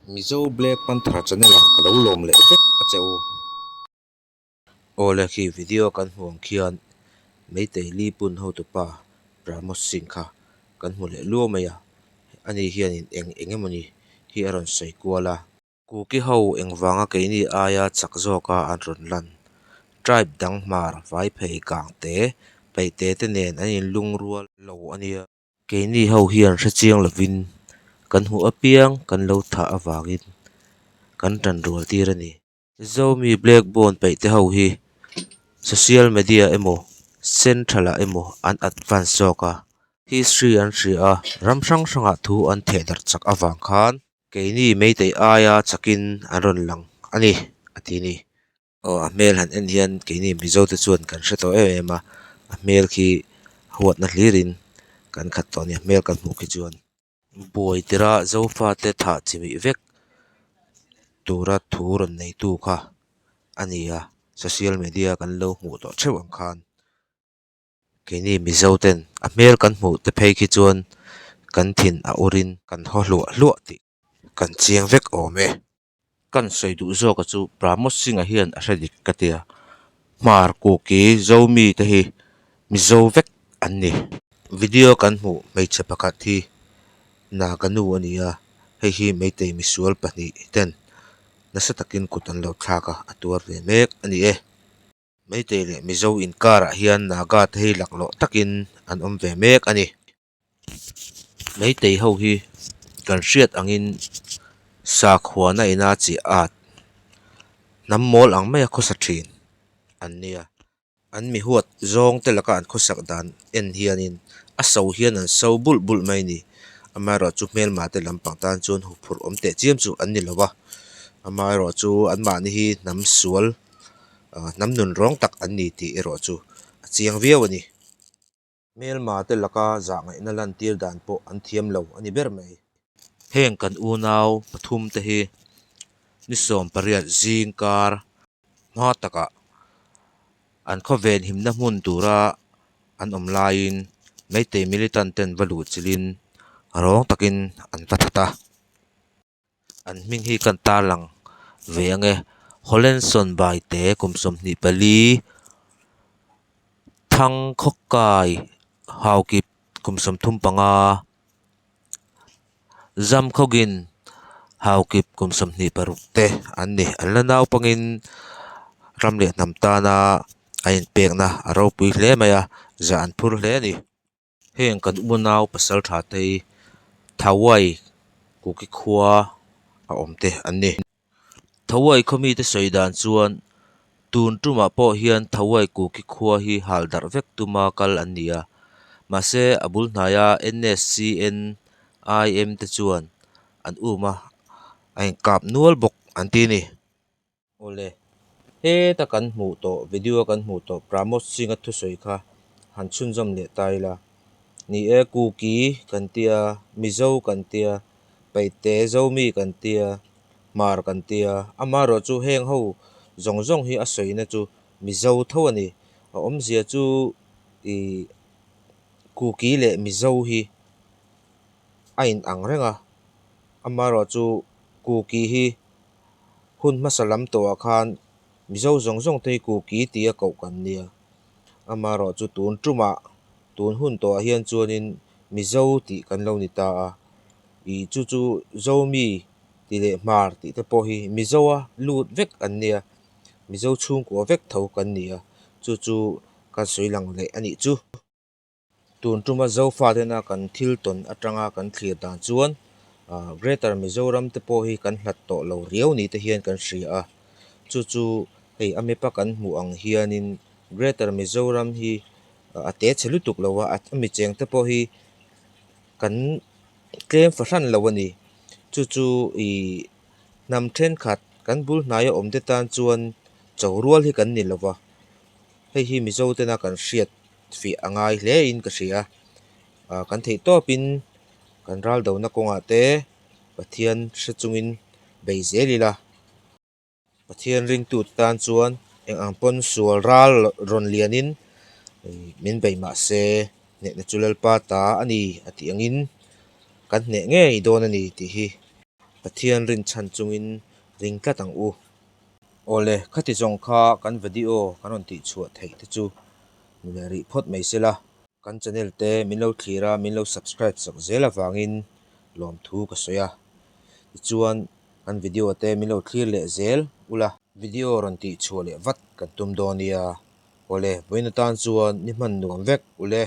Mizo Black Panther channel kalau lom le vek a cheu ola khi video kan huang khian meitei li pun ho tu pa Ramos Singh kha kan mu le lu mai a ani hian in engemoni hi aron sei kuala ku ki ho engwanga ke ni aya chakzoka an ron lan tribe dang mar vai phei kang te peite te nen anin lungrual lo ania ke ni ho hian hra chiang lovin kan hu apiang kan lo tha awangin kan ran rual tir ani zomi blackbone peite ho hi social media emo central emo an advance zoka history an ria ramsang sanga thu an the dar chak awang khan keini meitei aya chakin aron lang ani atini o a mel han en hian keini mizo te chuan kan hreto ema a mel khi huat na hlirin kan khat to ni mel kan mu khi chuan boi tira zofa te tha chimi vek tura thuron nei tu kha ania social media kan lo hmu to theuh ang khan keini mizo ten a mel kan hmu te phei khi chuan kan thin a urin kan ho hlu ti kan chiang vek ome kan sei du zo ka chu Ramos Singh a hian a hredik katia mar ku ki zomi te hi mizo vek an ni video kan hmu meiche pakhat hi na kanu ania hei hi meitei misual pahnih ten nasa takin kutan lo thlaka atuar ve mek ani meitei le mizo inkara hian naga te hi laklo takin an om ve mek ani meitei ho hi kan hriat angin sakhuana ina chi at nammol ang mai khosa thin an nia an mi huat zong te laka an khosak dan en hianin a so hian an so bul mai ni amaro chu mel ma te lampang tan chun hu phur om te chiam chu an ni lowa amaro chu an ma ni hi nam sual nam nun rong tak an ni ti ero chu chiang viau ani mel ma te laka za ngai na lan tir dan po an thiam lo ani ber mai heng kan u naw pathum te hi ni som pariat zingkar ma taka an khoven himna hmun tura an om lain meitei militant ten valu chilin rong takin an pathata an ming hi kan ta lang ve ange Holenson bai te kumsom ni pali thang khokkai haukip kumsom thum panga zam khogin haukip kumsom ni parukte anni alanaw pangin ramle namtana ain pekna aro pui hle maya za an phur hle ni heng kan unaw pasal tha te thawai kuki khua a omte anni thawai khomi te soidan chuan tun tuma po hian thawai kuki khua hi haldar vek tuma kal ania mase abul hnaya NSCN IM te chuan an uma ain kap nual bok antini ole he ta kan hmu to video kan hmu to Ramos Singh a thu soi kha han chun jom le taila ni e kuki kan tia mizo kan tia peite zomi kan tia mar kan tia amaro chu heng ho zong hi a soi na chu mizo tho ani a om zia chu i kuki le mizo hi ain ang renga amaro chu kuki hi hun masalam to khan mizo zong te kuki tia ko kan nia amaro chu tun tuma tun hun to hian chuanin mizo ti kan lo ni ta a I chu zomi ti le mar ti te po hi mizo a lut vek an nia mizo chung ko vek tho kan nia chu kan soi lang le ani chu tun tuma zo fa de na kan thil ton atanga kan thlir dan chuan Greater Mizoram te po hi kan hlat to lo riau ni te hian kan hria a chu hei amepa kan hmu ang hianin Greater Mizoram hi ate chelutuk lowa at ami cheng te po hi kan claim fa hran lo ani chu I nam then khat kan bul hnaya om te tan chuan chawrual hi kan ni lowa hei hi mizo te na kan hriat fi angai hle in ka hria kan thei to pin kan ral do na konga te pathian hre beizelila pathian ring tu tan chuan eng ang pon sual ral ron lianin min beima se ne chulal pa ta ani ati angin kan ne nge I don ani ti hi pathian rin chan chungin ring tla tang u ole khati jong kha kan video kan on ti chuat thei te chu mi ri phot mai sela kan channel te min lo thira min lo subscribe sak zela wangin lom thu ka soya chuan kan video te min lo thlir le zel ula video ron ti chu le vat kan tum donia ole boina tan chuan ni man nuam vek ule